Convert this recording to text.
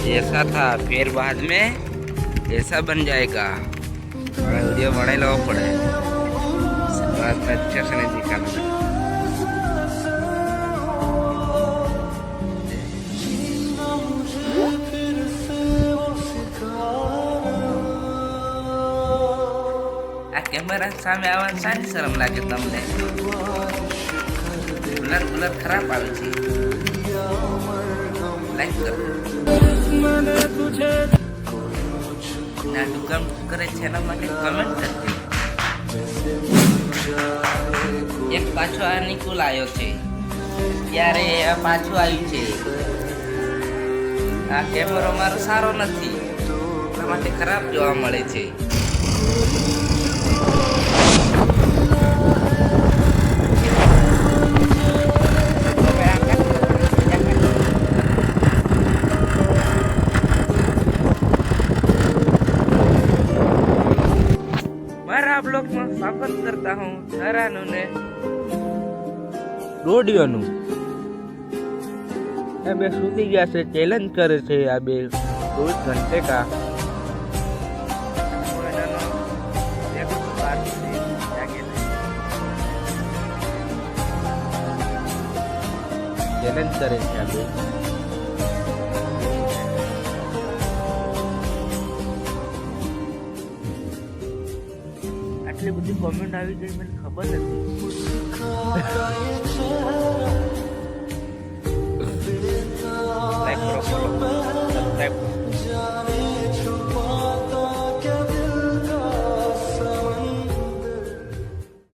जैसा था फिर बाद में ऐसा बन जाएगा। थोड़ा वीडियो बना लो पड़े, शुरुआत में अच्छे से नहीं दिखाना। આ કેમેરા સામે આવવાની સારી શરમ લાગે તમને? બ્લર બ્લર ખરાબ આવે છે. લાઈક કરો. નાનું કામ કરે છે એના માટે કમેન્ટ કરજો. એક પાછો આ નિકુલ આવ્યો છે, ત્યારે આ પાછું આવ્યું છે. આ કેમેરો મારો સારો નથી એટલા માટે ખરાબ જોવા મળે છે. મારા બ્લોગમાં સ્વાગત કરતા હું નરાનું ને રોડિયોનું. આ બે સૂતી ગયા છે, ચેલેન્જ કરે છે આ બે 24 ઘંटे का. ચેલેન્જ કરે છે આ બે. આટલી બધી કોમેન્ટ આવી ગઈ મને ખબર નથી.